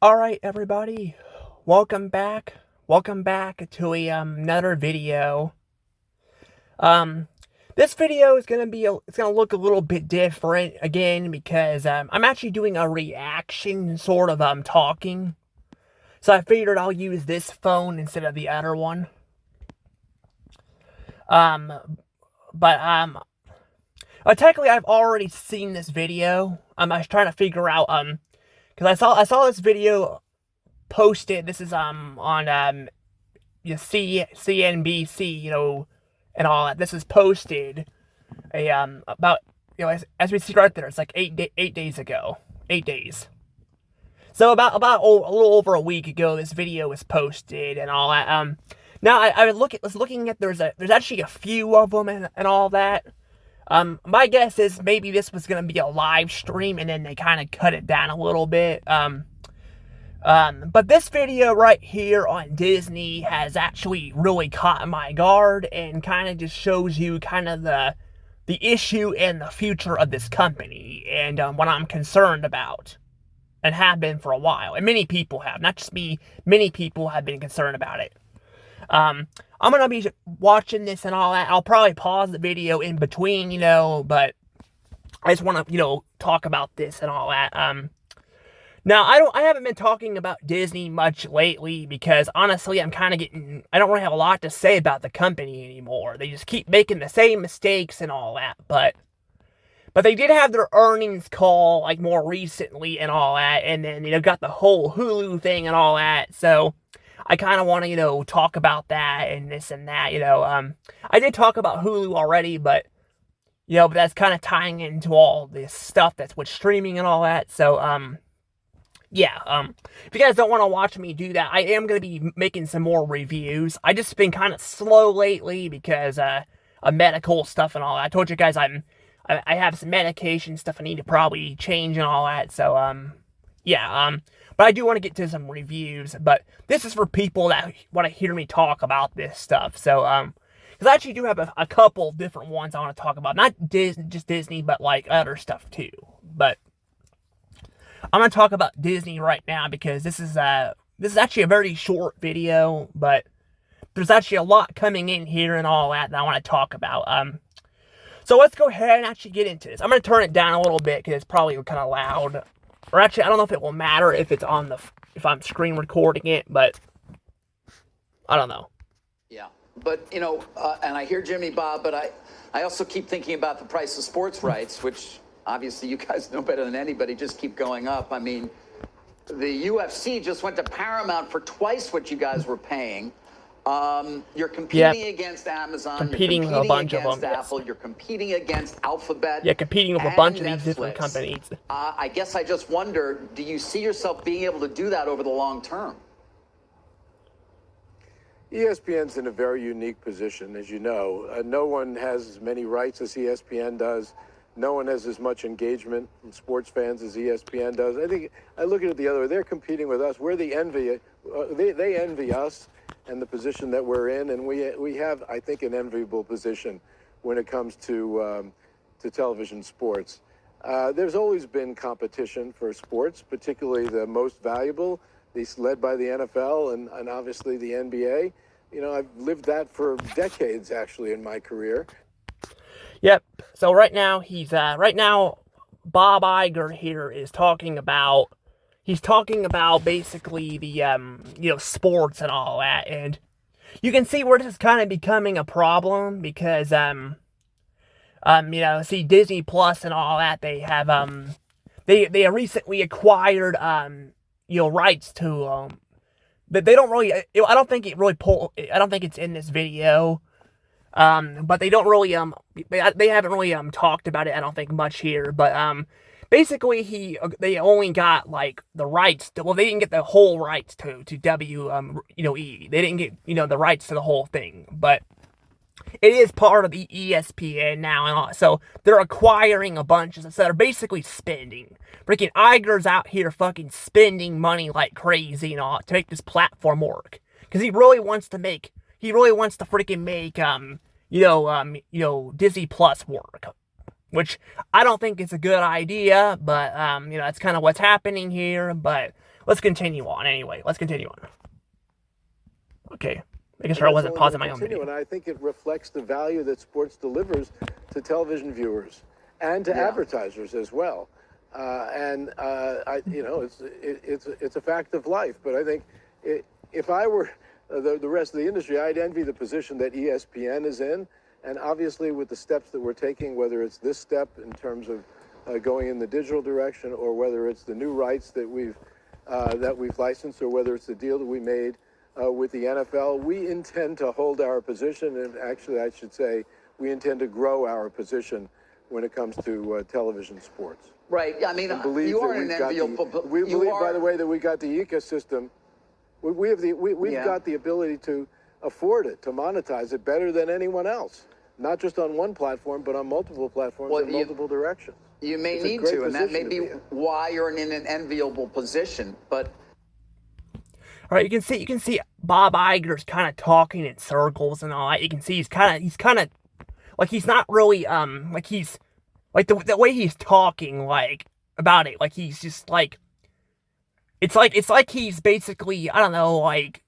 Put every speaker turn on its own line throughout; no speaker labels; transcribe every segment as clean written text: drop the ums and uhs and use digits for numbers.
Alright, everybody. Welcome back. Welcome back to another video. Um, this video is gonna be it's gonna look a little bit different again because I'm actually doing a reaction sort of talking. So I figured I'll use this phone instead of the other one. Um, but technically I've already seen this video. I was trying to figure out because I saw this video posted. This is on CNBC, and all that. This is posted about as we see right there. It's like 8 days ago, 8 days. So about a little over a week ago, this video was posted and all that. Now I was looking at there's actually a few of them and all that. My guess is maybe this was gonna be a live stream and then they kind of cut it down a little bit. But this video right here on Disney has actually really caught my guard and kind of just shows you kind of the issue and the future of this company and what I'm concerned about and have been for a while. And many people have, not just me, many people have been concerned about it. I'm going to be watching this and all that. I'll probably pause the video in between, but I just want to, talk about this and all that. Now, I haven't been talking about Disney much lately because, honestly, I don't really have a lot to say about the company anymore. They just keep making the same mistakes and all that, but they did have their earnings call, like, more recently and all that, and then, got the whole Hulu thing and all that, so I kind of want to, talk about that and this and that, I did talk about Hulu already, but that's kind of tying into all this stuff that's with streaming and all that, so, yeah, if you guys don't want to watch me do that, I am going to be making some more reviews. I just been kind of slow lately because, of medical stuff and all that. I told you guys I have some medication stuff I need to probably change and all that, so, yeah, but I do want to get to some reviews, but this is for people that want to hear me talk about this stuff, so, because I actually do have a couple different ones I want to talk about, not just Disney, but, like, other stuff, too, but I'm going to talk about Disney right now because this is actually a very short video, but there's actually a lot coming in here and all that I want to talk about. So let's go ahead and actually get into this. I'm going to turn it down a little bit because it's probably kind of loud. Or actually, I don't know if it will matter if it's if I'm screen recording it, but I don't know.
Yeah, but and I hear Jimmy, Bob, but I also keep thinking about the price of sports rights, which obviously you guys know better than anybody, just keep going up. I mean, the UFC just went to Paramount for twice what you guys were paying. You're competing against Amazon,
competing with a bunch of them.
Apple, you're competing against Alphabet.
Yeah, competing with a bunch of these different companies.
I guess I just wonder, do you see yourself being able to do that over the long term?
ESPN's in a very unique position, as you know. No one has as many rights as ESPN does. No one has as much engagement from sports fans as ESPN does. I think I look at it the other way. They're competing with us. We're the envy. They envy us and the position that we're in, and we have, I think, an enviable position when it comes to television sports. There's always been competition for sports, particularly the most valuable, these led by the NFL and obviously the NBA. I've lived that for decades, actually, in my career.
Yep. So right now Bob Iger here is talking about basically the sports and all that, and you can see where this is kind of becoming a problem because see Disney Plus and all that, they have they recently acquired rights to but they don't really I don't think it's in this video. But they don't really, they haven't really, talked about it, I don't think, much here, but, basically, they only got, like, the rights to, well, they didn't get the whole rights to E. They didn't get, the rights to the whole thing, but it is part of the ESPN now, and all, so they're acquiring a bunch, so they're basically spending. Freaking Iger's out here fucking spending money like crazy, to make this platform work, because he really wants to freaking make, Disney Plus work. Which I don't think is a good idea, but, that's kind of what's happening here. But let's continue on anyway. Let's continue on. Okay. Making sure I
And that's
wasn't
only
pausing
gonna
my own
continue,
video.
and I think it reflects the value that sports delivers to television viewers and to advertisers as well. It's a fact of life. But I think if I were the rest of the industry, I'd envy the position that ESPN is in. And obviously, with the steps that we're taking, whether it's this step in terms of going in the digital direction, or whether it's the new rights that we've licensed, or whether it's the deal that we made with the NFL, we intend to hold our position. And actually, I should say, we intend to grow our position when it comes to television sports.
Right. I mean,
We believe, by the way, that we got the ecosystem. We've got the ability to afford it, to monetize it better than anyone else, not just on one platform, but on multiple platforms in multiple directions.
You may need to, and that may be why you're in an enviable position. But
all right, you can see Bob Iger's kind of talking in circles and all that. You can see he's kind of like he's not really like he's like the way he's talking like about it, like he's just like it's like he's basically, I don't know, like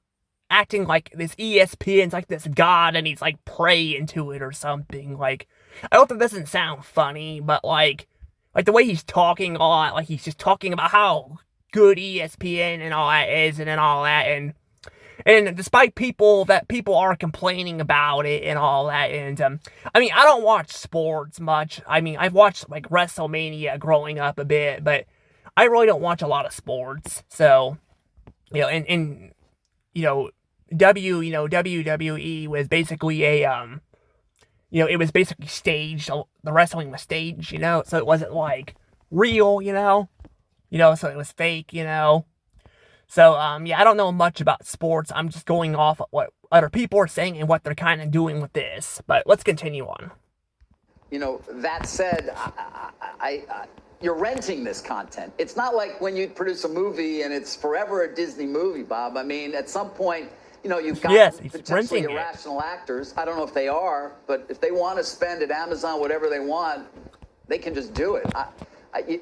acting like this ESPN's like this god and he's like praying to it or something. Like, I hope that doesn't sound funny, but like the way he's talking a lot, like he's just talking about how good ESPN and all that is and all that, and despite people are complaining about it and all that, and I mean, I don't watch sports much. I mean, I've watched like WrestleMania growing up a bit, but I really don't watch a lot of sports. So, and WWE was basically a it was basically staged. The wrestling was staged, so it wasn't like real, so it was fake, So, I don't know much about sports. I'm just going off of what other people are saying and what they're kind of doing with this. But let's continue on.
That said, you're renting this content. It's not like when you produce a movie and it's forever a Disney movie, Bob. I mean, at some point, you've got potentially irrational actors. I don't know if they are, but if they want to spend at Amazon whatever they want, they can just do it.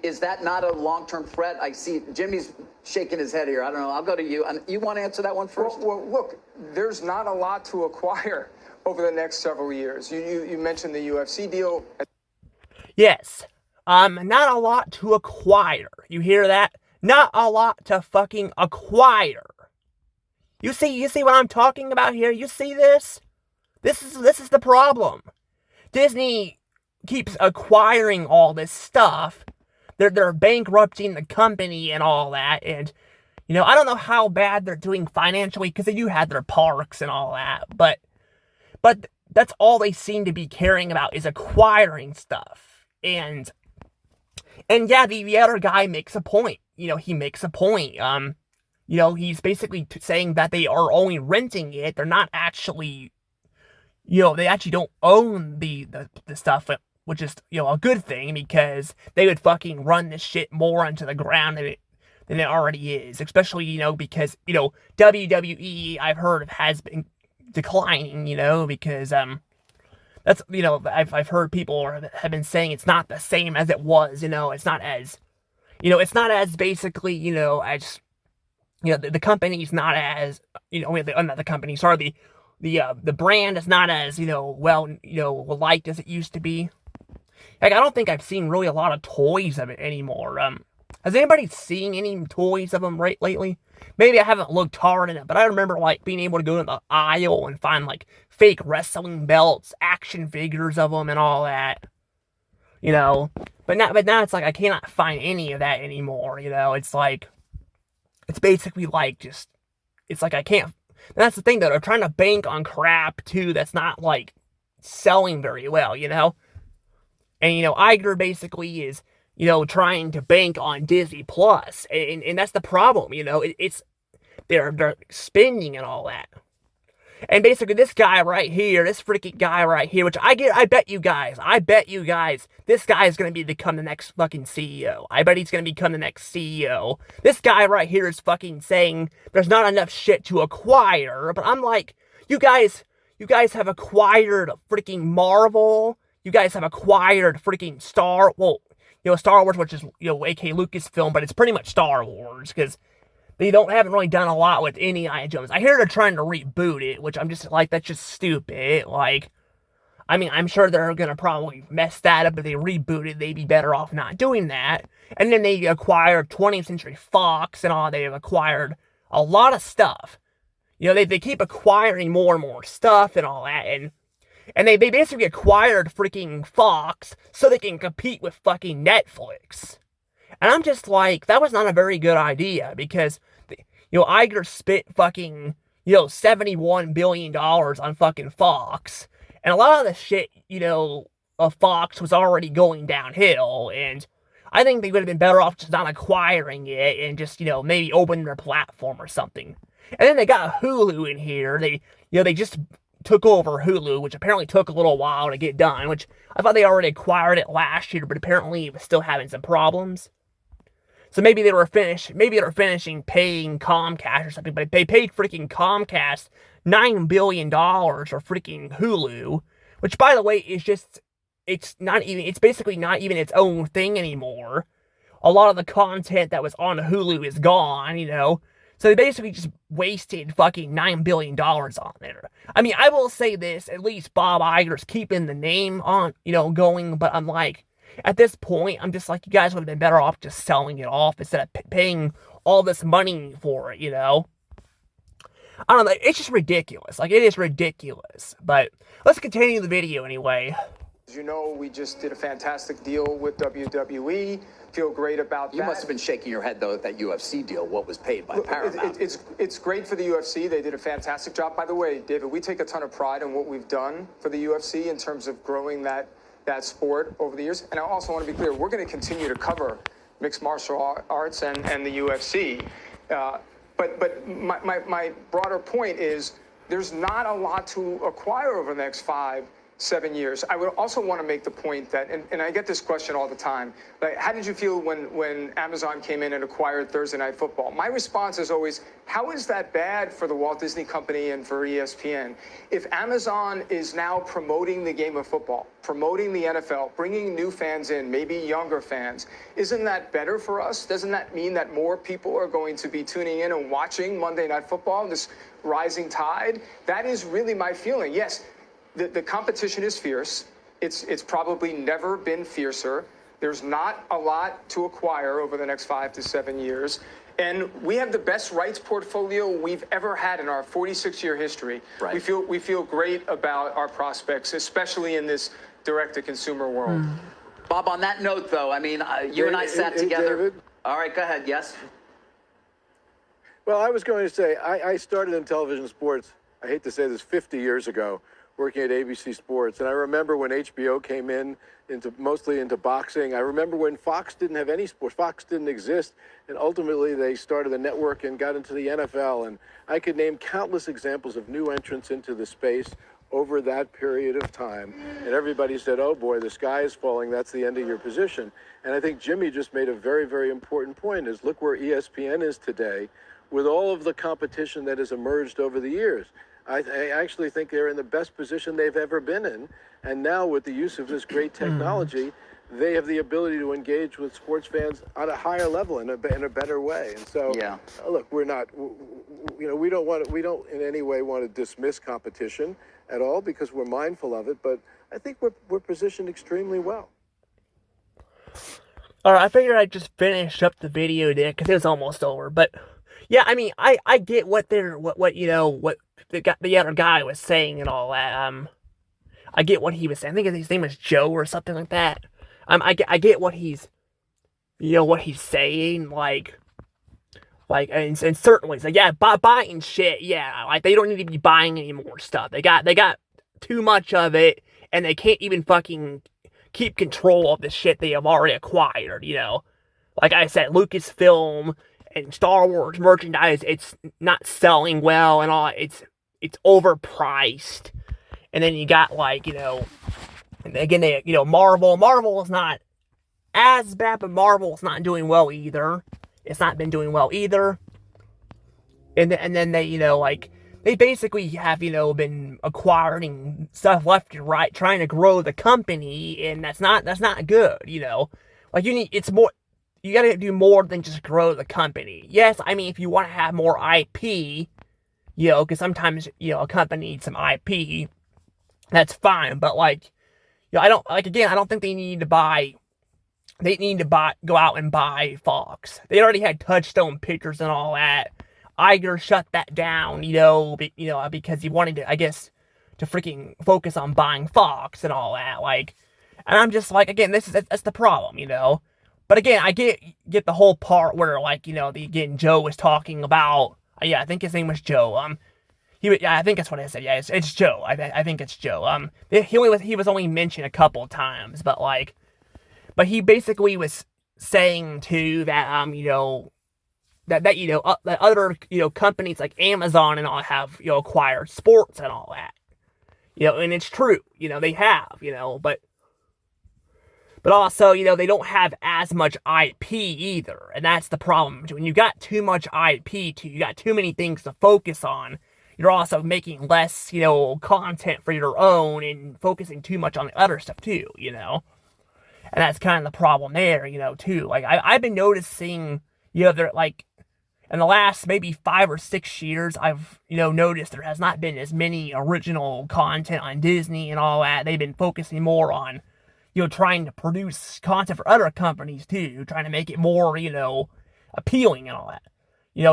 Is that not a long-term threat? I see Jimmy's shaking his head here. I don't know. I'll go to you. You want to answer that one first?
Well, look, there's not a lot to acquire over the next several years. You mentioned the UFC deal.
Yes. Not a lot to acquire. You hear that? Not a lot to fucking acquire. You see what I'm talking about here? You see this? This is the problem. Disney keeps acquiring all this stuff. They're bankrupting the company and all that, and I don't know how bad they're doing financially because they do have their parks and all that, but that's all they seem to be caring about is acquiring stuff. And yeah, the other guy makes a point. He makes a point. He's basically saying that they are only renting it. They're not actually, they actually don't own the stuff, which is, a good thing because they would fucking run this shit more into the ground than it already is. Especially, because, WWE, I've heard, has been declining, because, that's, I've heard people have been saying it's not the same as it was, it's not as, it's not as basically, as, the company's not as, not the company, sorry, the brand is not as, well, liked as it used to be. Like, I don't think I've seen really a lot of toys of it anymore. Has anybody seen any toys of them lately? Maybe I haven't looked hard in it, but I remember, like, being able to go to the aisle and find, like, fake wrestling belts, action figures of them, and all that. But now it's like I cannot find any of that anymore, It's like, it's basically like just, it's like I can't, that's the thing, though, they're trying to bank on crap, too, that's not, like, selling very well, And, Iger basically is, trying to bank on Disney Plus, and that's the problem, it's, they're spending and all that. And basically this guy right here, this freaking guy right here, which I bet you guys, this guy is going to become the next fucking CEO. I bet he's going to become the next CEO. This guy right here is fucking saying there's not enough shit to acquire, but I'm like, you guys have acquired freaking Marvel, you guys have acquired freaking Star Wars, which is, aka Lucasfilm, but it's pretty much Star Wars, because they haven't really done a lot with Indiana Jones. I hear they're trying to reboot it, which I'm just like, that's just stupid. Like, I mean, I'm sure they're gonna probably mess that up if they reboot it. They'd be better off not doing that. And then they acquired 20th Century Fox and all. They've acquired a lot of stuff. They keep acquiring more and more stuff and all that, and they basically acquired freaking Fox so they can compete with fucking Netflix. And I'm just like, that was not a very good idea, because, Iger spent fucking, $71 billion on fucking Fox. And a lot of the shit, of Fox was already going downhill, and I think they would have been better off just not acquiring it and just, maybe opening their platform or something. And then they got Hulu in here. They just took over Hulu, which apparently took a little while to get done, which I thought they already acquired it last year, but apparently it was still having some problems. So maybe they were finishing paying Comcast or something, but they paid freaking Comcast $9 billion for freaking Hulu, which, by the way, is just, it's basically not even its own thing anymore. A lot of the content that was on Hulu is gone, So they basically just wasted fucking $9 billion on there. I mean, I will say this, at least Bob Iger's keeping the name on, going, but I'm like, at this point, I'm just like, you guys would have been better off just selling it off instead of paying all this money for it, I don't know, it's just ridiculous. Like, it is ridiculous. But let's continue the video anyway.
As you know, we just did a fantastic deal with WWE. Feel great about that.
You must have been shaking your head, though, at that UFC deal, what was paid by Paramount.
It's great for the UFC. They did a fantastic job. By the way, David, we take a ton of pride in what we've done for the UFC in terms of growing that sport over the years. And I also want to be clear, we're going to continue to cover mixed martial arts and the UFC. But my broader point is there's not a lot to acquire over the next 5-7 years. I would also want to make the point that, and I get this question all the time, like, how did you feel when Amazon came in and acquired Thursday Night Football? My response is always, how is that bad for the Walt Disney Company and for ESPN? If Amazon is now promoting the game of football, promoting the NFL, bringing new fans in, maybe younger fans, isn't that better for us? Doesn't that mean that more people are going to be tuning in and watching Monday Night Football, this rising tide? That is really my feeling. Yes, the competition is fierce. It's probably never been fiercer. There's not a lot to acquire over the next 5 to 7 years. And we have the best rights portfolio we've ever had in our 46-year history.
Right.
We feel great about our prospects, especially in this direct-to-consumer world.
Bob, on that note, though, I mean, you and I sat together.
David?
All right, go ahead. Yes?
Well, I was going to say, I started in television sports, I hate to say this, 50 years ago, working at ABC Sports. And I remember when HBO came in, mostly into boxing. I remember when Fox didn't have any sports. Fox didn't exist. And ultimately, they started the network and got into the NFL. And I could name countless examples of new entrants into the space over that period of time. And everybody said, oh boy, the sky is falling. That's the end of your position. And I think Jimmy just made a very, very important point, is look where ESPN is today with all of the competition that has emerged over the years. I actually think they're in the best position they've ever been in. And now with the use of this great technology, they have the ability to engage with sports fans on a higher level in a better way. And so, look, we're not, we don't in any way want to dismiss competition at all, because we're mindful of it. But I think we're positioned extremely well.
All right, I figured I'd just finish up the video there because it was almost over. But yeah, I mean, I get what the other guy was saying and all that. I get what he was saying. I think his name was Joe or something like that. I get what he's, what he's saying. Like, and certainly, so yeah, buying shit. Yeah, like they don't need to be buying any more stuff. They got too much of it, and they can't even fucking keep control of the shit they have already acquired. Like I said, Lucasfilm and Star Wars merchandise, it's not selling well and all. It's overpriced. And then you got and again, Marvel is not as bad, but Marvel's not doing well either. It's not been doing well either. And then they, they basically have, been acquiring stuff left and right, trying to grow the company, and that's not good, Like, it's more, do more than just grow the company. Yes, I mean, if you want to have more IP, because sometimes, a company needs some IP, that's fine. But, I don't, again, I don't think they need to go out and buy Fox. They already had Touchstone Pictures and all that. Iger shut that down, because he wanted to, I guess, to freaking focus on buying Fox and all that, and I'm just like, again, that's the problem, But again, I get the whole part where, Joe was talking about, I think his name was Joe, I think that's what I said, it's Joe, I think it's Joe, he was only mentioned a couple of times, but he basically was saying, too, that, that other, companies like Amazon and all have, acquired sports and all that. And it's true, they have, but also, they don't have as much IP either, and that's the problem. When you got too much IP, you got too many things to focus on, you're also making less, content for your own and focusing too much on the other stuff too, And that's kind of the problem there, too. I've been noticing, they're in the last maybe 5 or 6 years, I've, noticed there has not been as many original content on Disney and all that. They've been focusing more on, trying to produce content for other companies too, trying to make it more, appealing and all that.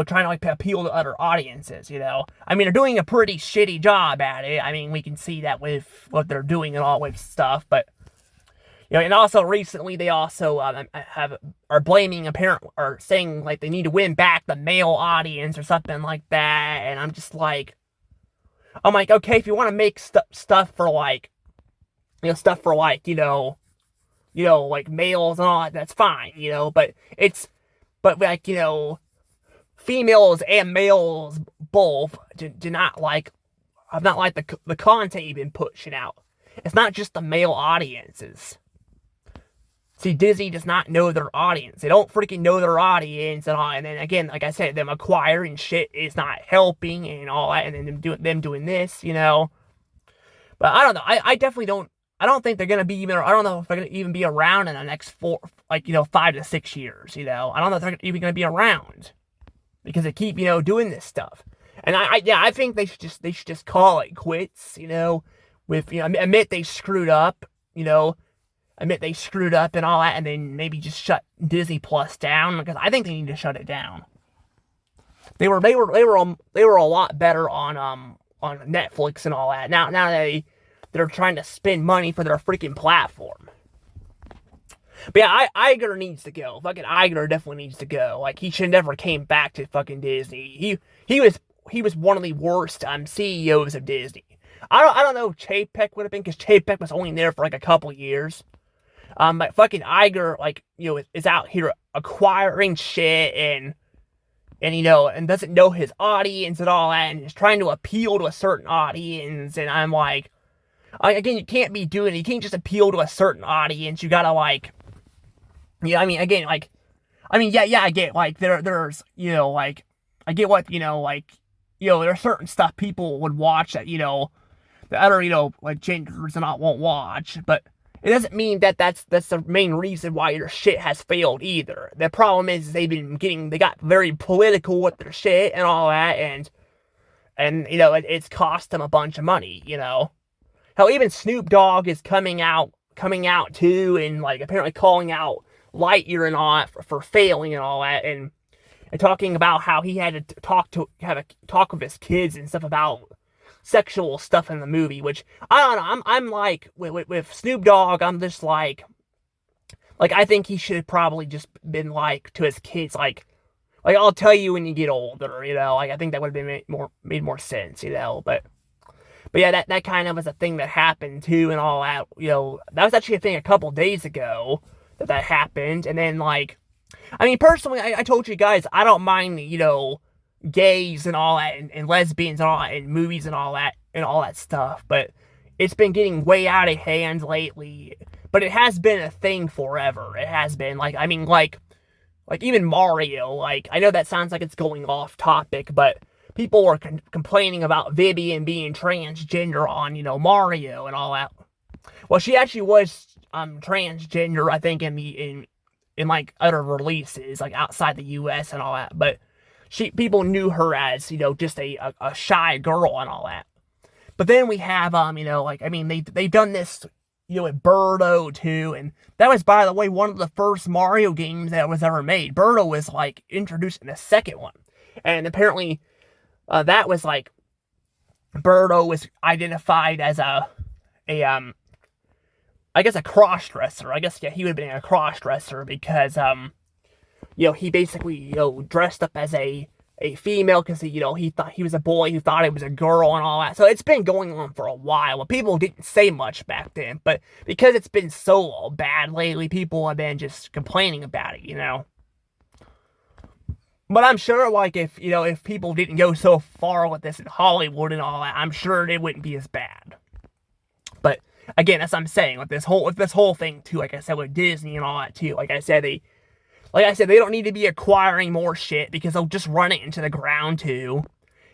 Trying to appeal to other audiences, I mean, they're doing a pretty shitty job at it. I mean, we can see that with what they're doing and all with stuff, but and also recently they also are blaming or saying they need to win back the male audience or something like that, and I'm like, okay, if you want to make stuff for stuff for males and all that, that's fine, but females and males both do not have not liked the content you've been pushing out. It's not just the male audiences. See, Disney does not know their audience. They don't freaking know their audience and all. And then again, like I said, them acquiring shit is not helping and all that. And then them doing this, But I don't know. I definitely don't. I don't think they're gonna be even. I don't know if they're gonna even be around in the next 5 to 6 years. I don't know if they're even gonna be around because they keep doing this stuff. And I think they should just call it quits. With admit they screwed up. Admit they screwed up and all that, and then maybe just shut Disney Plus down, because I think they need to shut it down. They were a lot better on Netflix and all that. Now they're trying to spend money for their freaking platform. But yeah, Iger needs to go. Fucking Iger definitely needs to go. He should never came back to fucking Disney. He was one of the worst CEOs of Disney. I don't know if Chapek would have been, because Chapek was only there for a couple years. But fucking Iger, is out here acquiring shit and doesn't know his audience and all that, and is trying to appeal to a certain audience, and I'm again, you can't be doing it. You can't just appeal to a certain audience. You gotta I get, there's, I get what, there's certain stuff people would watch that, the other, genders and all won't watch, but it doesn't mean that that's the main reason why your shit has failed either. The problem is they got very political with their shit and all that, and it's cost them a bunch of money, Hell, even Snoop Dogg is coming out too, and apparently calling out Lightyear and all that for failing and all that, and talking about how he had to have a talk with his kids and stuff about sexual stuff in the movie, which I don't know. I'm with Snoop Dogg, I'm just I think he should have probably just been to his kids, I'll tell you when you get older, I think that would have been made more sense, but yeah, that kind of was a thing that happened too and all that, that was actually a thing a couple days ago that happened. And then personally, I told you guys, I don't mind, gays and all that, and lesbians and all that, and movies and all that stuff, but it's been getting way out of hand lately. But it has been a thing forever. It has been, even Mario, I know that sounds like it's going off topic, but people were complaining about Vivian being transgender on, Mario and all that. Well, she actually was transgender, I think, in in like other releases, like outside the U.S. and all that. But people knew her as, just a shy girl and all that. But then we have, they've done this, with Birdo too, and that was, by the way, one of the first Mario games that was ever made. Birdo was like introduced in the second one, and apparently, that was like, Birdo was identified as I guess a cross-dresser. I guess, yeah, he would have been a cross-dresser because, he basically, dressed up as a female because, he thought he was a boy who thought he was a girl and all that. So it's been going on for a while. Well, people didn't say much back then, but because it's been so bad lately, people have been just complaining about it, But I'm sure, like, if people didn't go so far with this in Hollywood and all that, I'm sure it wouldn't be as bad. But again, as I'm saying, with this whole thing too, like I said, with Disney and all that too, like I said, they don't need to be acquiring more shit because they'll just run it into the ground too.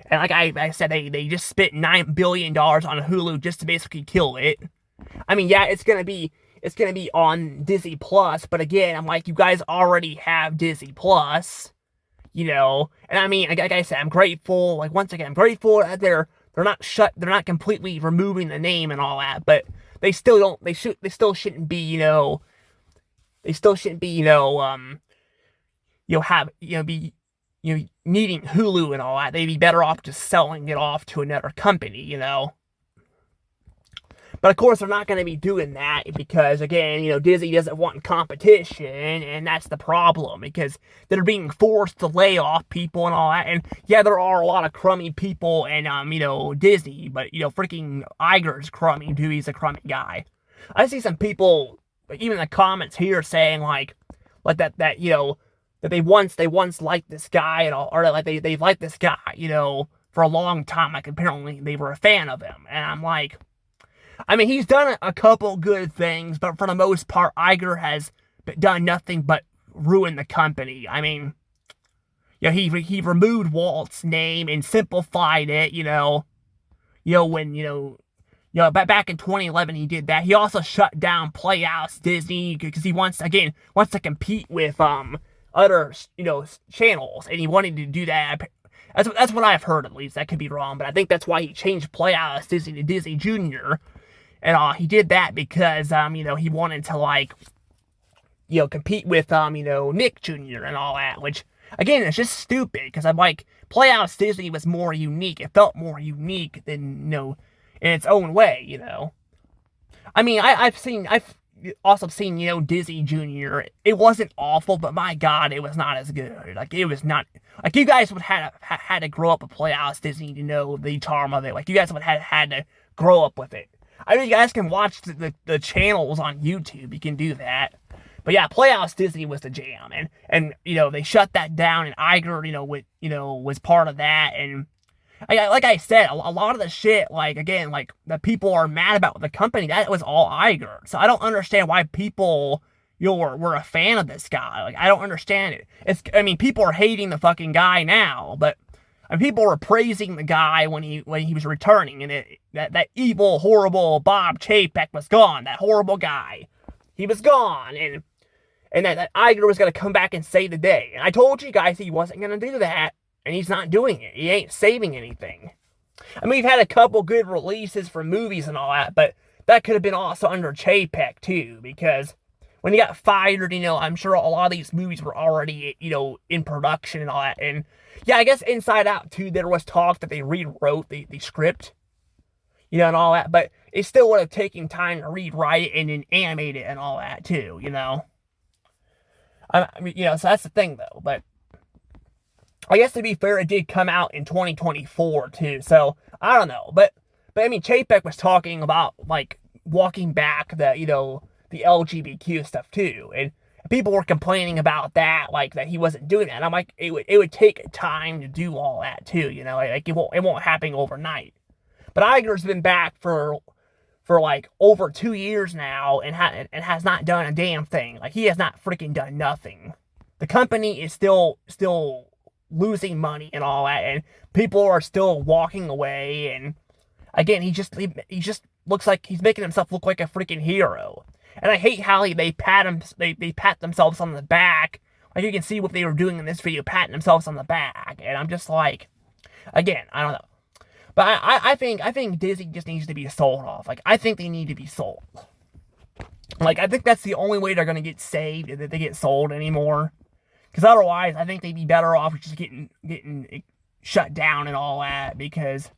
And like I said, they just spent $9 billion on Hulu just to basically kill it. I mean, yeah, it's gonna be on Disney Plus, but again, I'm like, you guys already have Disney Plus, and I mean, like I said, I'm grateful. Like, once again, I'm grateful that they're not completely removing the name and all that, but they still shouldn't be, needing Hulu and all that. They'd be better off just selling it off to another company, But of course, they're not going to be doing that because, again, Disney doesn't want competition, and that's the problem because they're being forced to lay off people and all that. And yeah, there are a lot of crummy people in, Disney, but freaking Iger's crummy, dude. He's a crummy guy. I see some people, even in the comments here, saying like that that they once liked this guy and all, or like they've liked this guy, for a long time. Like, apparently they were a fan of him, and I'm like, I mean, he's done a couple good things, but for the most part, Iger has done nothing but ruin the company. I mean, he removed Walt's name and simplified it, back in 2011 he did that. He also shut down Playhouse Disney because he wants to compete with other channels, and he wanted to do that. That's what I've heard, at least. That could be wrong, but I think that's why he changed Playhouse Disney to Disney Junior. And he did that because he wanted to compete with Nick Jr. and all that, which again, it's just stupid because I'm like, Playhouse Disney was more unique. It felt more unique than in its own way, I mean, I've also seen Disney Junior. It wasn't awful, but my God, it was not as good. Like, it was not like, you guys would have had to grow up with Playhouse Disney to know the charm of it. Like, you guys would have had to grow up with it. I mean, you guys can watch the channels on YouTube. You can do that. But yeah, Playhouse Disney was the jam, and they shut that down, and Iger was part of that. And like I said, a lot of the shit, like, again, like, that people are mad about with the company, that was all Iger. So I don't understand why people were a fan of this guy. Like, I don't understand it. People are hating the fucking guy now, but people were praising the guy when he was returning, and that evil, horrible Bob Chapek was gone. That horrible guy, he was gone, and that Iger was gonna come back and save the day. And I told you guys he wasn't gonna do that, and he's not doing it. He ain't saving anything. I mean, we've had a couple good releases for movies and all that, but that could have been also under Chapek too, because when he got fired, I'm sure a lot of these movies were already, in production and all that. And yeah, I guess Inside Out 2, there was talk that they rewrote the script, and all that, but it still would have taken time to rewrite it and then animate it and all that too, I mean, so that's the thing though. But I guess, to be fair, it did come out in 2024 too, so I don't know. But I mean, Chapek was talking about, like, walking back the LGBTQ stuff too, and people were complaining about that, like, that he wasn't doing that. And I'm like, it would take time to do all that too, like, it won't happen overnight. But Iger's been back for like over 2 years now, and has not done a damn thing. Like, he has not freaking done nothing. The company is still losing money and all that, and people are still walking away. And again, he just looks like he's making himself look like a freaking hero. And I hate how they pat themselves on the back. Like, you can see what they were doing in this video, patting themselves on the back. And I'm just like, again, I don't know. But I think Disney just needs to be sold off. Like, I think they need to be sold. Like, I think that's the only way they're going to get saved, is that they get sold anymore. Because otherwise, I think they'd be better off just getting shut down and all that. Because,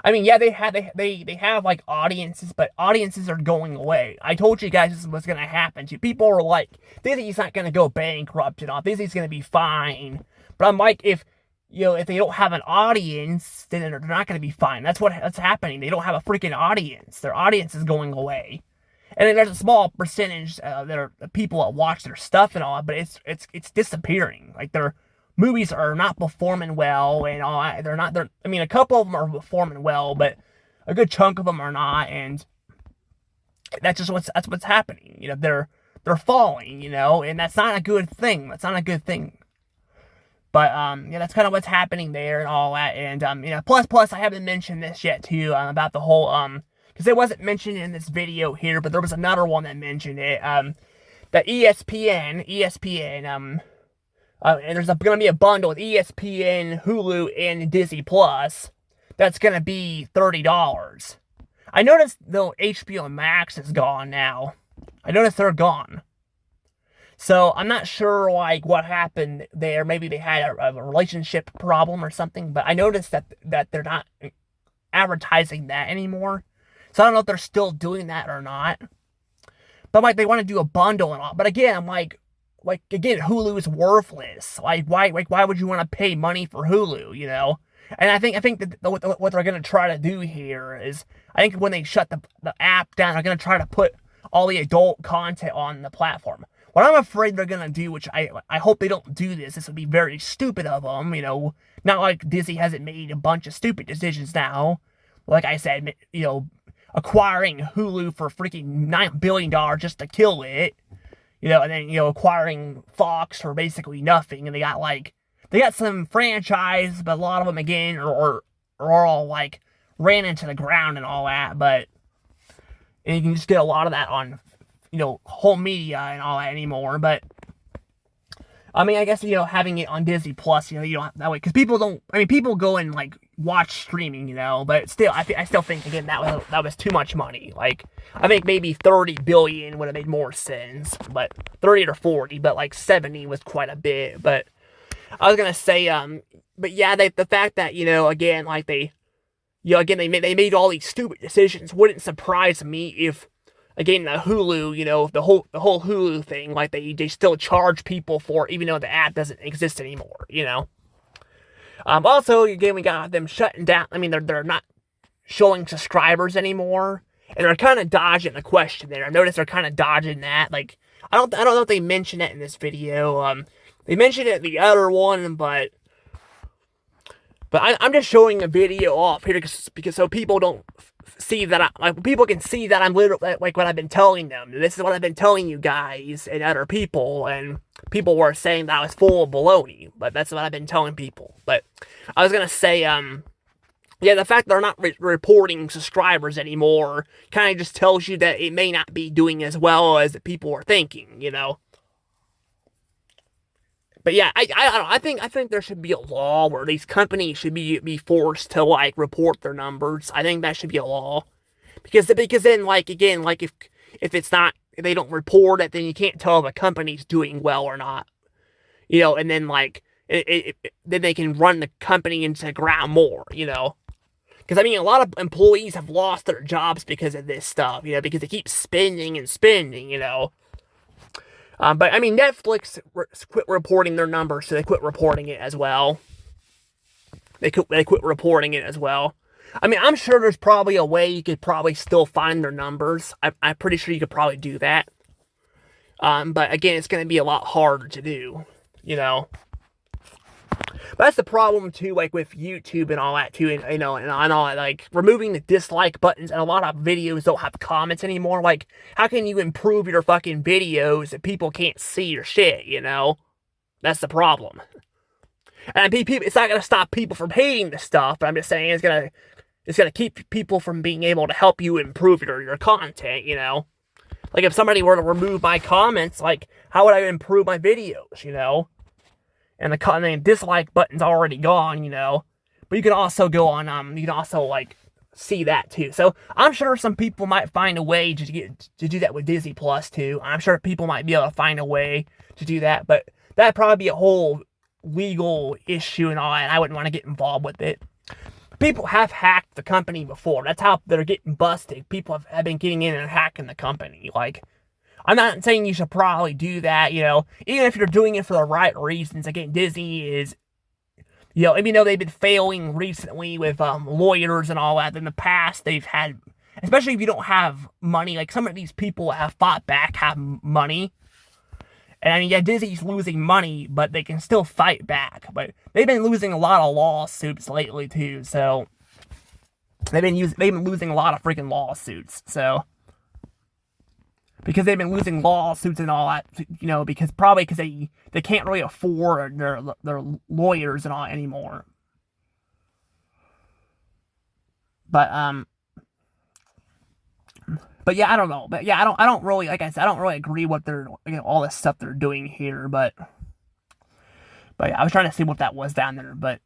I mean, yeah, they have like audiences, but audiences are going away. I told you guys this is what's going to happen. People are like, Disney's not going to go bankrupt and all. Disney's going to be fine. But I'm like, if they don't have an audience, then they're not going to be fine. That's what's happening. They don't have a freaking audience. Their audience is going away. And then there's a small percentage that are people that watch their stuff and all, but it's disappearing. Like, their movies are not performing well and all. I mean, a couple of them are performing well, but a good chunk of them are not, and that's what's happening. They're falling, and that's not a good thing. That's not a good thing. But, that's kind of what's happening there and all that. And, plus, I haven't mentioned this yet, too, about the whole, because it wasn't mentioned in this video here, but there was another one that mentioned it, that ESPN, and there's going to be a bundle with ESPN, Hulu, and Disney Plus that's going to be $30. I noticed, though, HBO Max is gone now. I noticed they're gone. So, I'm not sure, like, what happened there. Maybe they had a relationship problem or something, but I noticed that they're not advertising that anymore. So, I don't know if they're still doing that or not. But, like, they want to do a bundle and all. But, again, I'm like, again, Hulu is worthless. Like, why would you want to pay money for Hulu, And I think that what they're going to try to do here is, I think when they shut the app down, they're going to try to put all the adult content on the platform. What I'm afraid they're going to do, which I hope they don't do this would be very stupid of them, not like Disney hasn't made a bunch of stupid decisions now. Like I said, acquiring Hulu for freaking $9 billion just to kill it, and then, acquiring Fox for basically nothing, and they got some franchise, but a lot of them, again, are all, like, ran into the ground and all that, and you can just get a lot of that on, home media and all that anymore, but, I mean, I guess, having it on Disney Plus, you don't have that way, because people go and, like, watch streaming, but still, I still think, again, that was too much money. Like, I think maybe 30 billion would have made more sense, but 30 or 40, but like 70 was quite a bit. But I was gonna say, but yeah, the fact that, again, like they made all these stupid decisions wouldn't surprise me if, again, the Hulu, the whole Hulu thing, like they still charge people for it, even though the app doesn't exist anymore, Also, again, we got them shutting down. I mean, they're not showing subscribers anymore, and they're kind of dodging the question there. I noticed they're kind of dodging that. Like, I don't know if they mentioned it in this video. They mentioned it in the other one, but I'm just showing a video off here because so people don't see that people can see that I'm literally like what I've been telling them. This is what I've been telling you guys and other people, and people were saying that I was full of baloney, but that's what I've been telling people. But I was gonna say, yeah, the fact they're not reporting subscribers anymore kind of just tells you that it may not be doing as well as people are thinking, But yeah, I don't know. I think there should be a law where these companies should be forced to, like, report their numbers. I think that should be a law, because then, like, again, like, if if they don't report it, then you can't tell if a company's doing well or not, And then, like, then they can run the company into the ground more, Because, I mean, a lot of employees have lost their jobs because of this stuff, because they keep spending and spending, But, I mean, Netflix quit reporting their numbers, so they quit reporting it as well. They quit reporting it as well. I mean, I'm sure there's probably a way you could probably still find their numbers. I'm pretty sure you could probably do that. But, again, it's going to be a lot harder to do, But that's the problem, too, like, with YouTube and all that, too, and all that, like, removing the dislike buttons, and a lot of videos don't have comments anymore. Like, how can you improve your fucking videos if people can't see your shit, That's the problem. And it's not going to stop people from hating the stuff, but I'm just saying it's going to keep people from being able to help you improve your content, Like, if somebody were to remove my comments, like, how would I improve my videos, And the dislike button's already gone, But you can also go on, you can also, like, see that, too. So, I'm sure some people might find a way to do that with Disney Plus, too. I'm sure people might be able to find a way to do that, but that'd probably be a whole legal issue and all, and I wouldn't want to get involved with it. People have hacked the company before. That's how they're getting busted. People have been getting in and hacking the company. Like, I'm not saying you should probably do that, even if you're doing it for the right reasons. Again, Disney is, even though they've been failing recently with lawyers and all that, in the past they've had, especially if you don't have money, like some of these people that have fought back have money. And I mean, yeah, Disney's losing money, but they can still fight back. But they've been losing a lot of lawsuits lately too. So they've been losing a lot of freaking lawsuits. So because they've been losing lawsuits and all that, because they can't really afford their lawyers and all anymore. But yeah, I don't know. But yeah, I don't really, like I said, I don't really agree what they're, all this stuff they're doing here. But yeah, I was trying to see what that was down there. But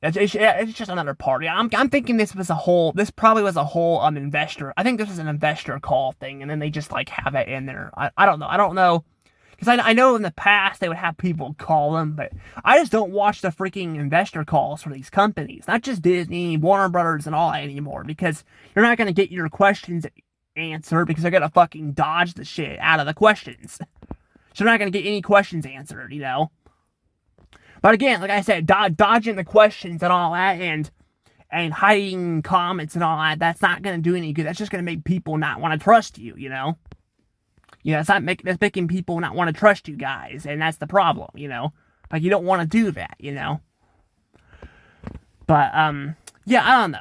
it's just another party. I'm thinking this probably was a whole investor. I think this was an investor call thing, and then they just like have it in there. I don't know. Because I know in the past they would have people call them, but I just don't watch the freaking investor calls for these companies. Not just Disney, Warner Brothers, and all that anymore. Because you're not going to get your questions answered because they're going to fucking dodge the shit out of the questions. So you're not going to get any questions answered, But again, like I said, dodging the questions and all that and hiding comments and all that, that's not going to do any good. That's just going to make people not want to trust you, that's making people not want to trust you guys, and that's the problem, Like, you don't want to do that, But, yeah, I don't know.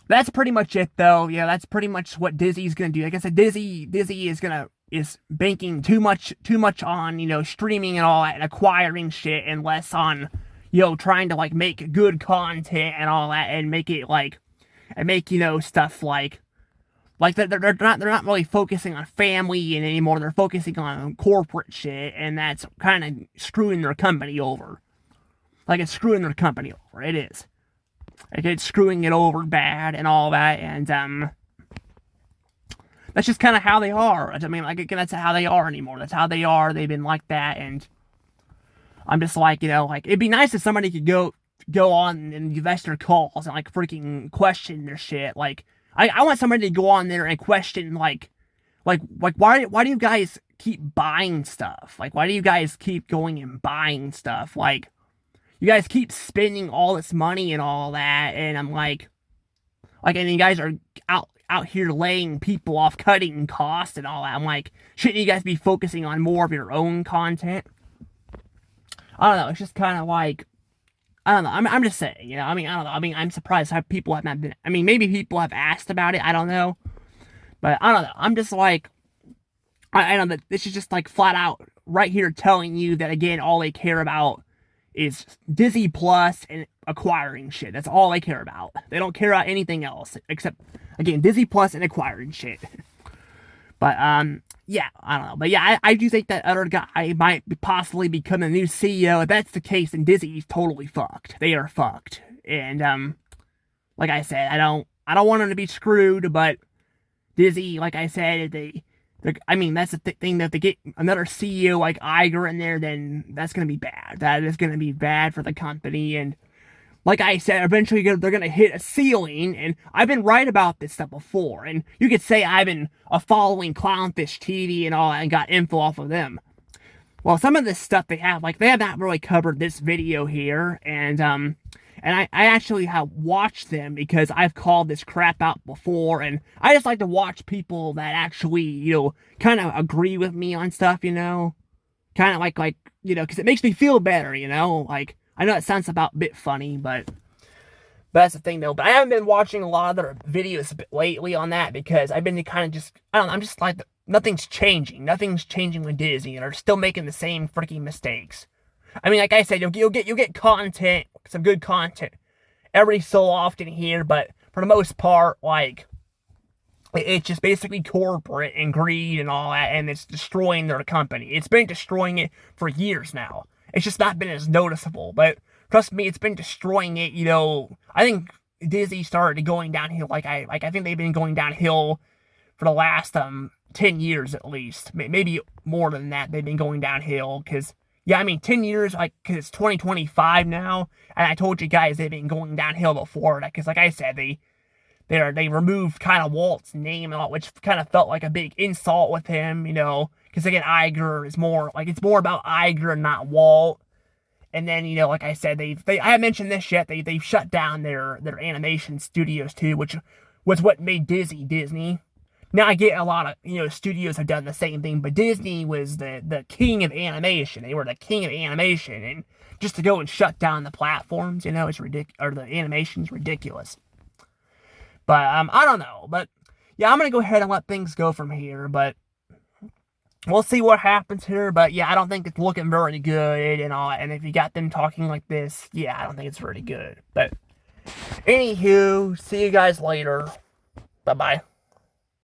That's pretty much it, though. Yeah, that's pretty much what Disney's gonna do. Like I said, Disney is banking too much on, streaming and all that and acquiring shit, and less on, trying to like make good content and all that, and make it stuff like they're not really focusing on family anymore. They're focusing on corporate shit, and that's kind of screwing their company over. Like, it's screwing their company over. It is. Like, it's screwing it over bad and all that, and that's just kind of how they are. I mean, like, that's how they are anymore. That's how they are. They've been like that, and I'm just like, like, it'd be nice if somebody could go on and investor calls and like freaking question their shit. Like, I want somebody to go on there and question like why do you guys keep buying stuff? Like, why do you guys keep going and buying stuff? Like, you guys keep spending all this money and all that, and I'm like, and you guys are out here laying people off, cutting costs and all that. I'm like, shouldn't you guys be focusing on more of your own content? I don't know. It's just kind of like, I don't know. I'm just saying, I don't know. I'm surprised how people have not been. Maybe people have asked about it. I don't know, but I don't know. I'm just like, I don't know. This is just like flat out right here telling you that again, all they care about is Disney Plus and acquiring shit. That's all they care about. They don't care about anything else except, again, Disney Plus and acquiring shit. But, yeah, I don't know. But yeah, I do think that other guy might possibly become the new CEO. If that's the case, then Disney's totally fucked. They are fucked. And, like I said, I don't want them to be screwed, but Disney, like I said, that's the thing, that if they get another CEO like Iger in there, then that's going to be bad. That is going to be bad for the company, and like I said, eventually they're going to hit a ceiling, and I've been right about this stuff before, and you could say I've been following Clownfish TV and all that, and got info off of them. Well, some of this stuff they have not really covered this video here, and I actually have watched them because I've called this crap out before, and I just like to watch people that actually, kind of agree with me on stuff, kind of like, because it makes me feel better, like, I know it sounds about a bit funny, but that's the thing, though. But I haven't been watching a lot of their videos lately on that, because I've been kind of just, I don't know, I'm just like, nothing's changing. Nothing's changing with Disney, and they're still making the same freaking mistakes. Like I said, you'll get content, some good content, every so often here, but for the most part, like, It's just basically corporate and greed and all that, and it's destroying their company. It's been destroying it for years now. It's just not been as noticeable, but trust me, it's been destroying it. I think Disney started going downhill. I think they've been going downhill for the last 10 years at least, maybe more than that. They've been going downhill because 10 years, because it's 2025 now, and I told you guys they've been going downhill before that, because like I said, they removed kind of Walt's name, which kind of felt like a big insult with him, because again, Iger is more, it's more about Iger and not Walt. And then, like I said, I haven't mentioned this yet, they've shut down their animation studios too, which was what made Disney. Now, I get a lot of, studios have done the same thing, but Disney was the king of animation. They were the king of animation, and just to go and shut down the platforms, it's ridiculous, or the animation's ridiculous. But, I don't know, but, yeah, I'm gonna go ahead and let things go from here, but we'll see what happens here, but, yeah, I don't think it's looking very good and all, and if you got them talking like this, yeah, I don't think it's very good. But, anywho, see you guys later. Bye-bye.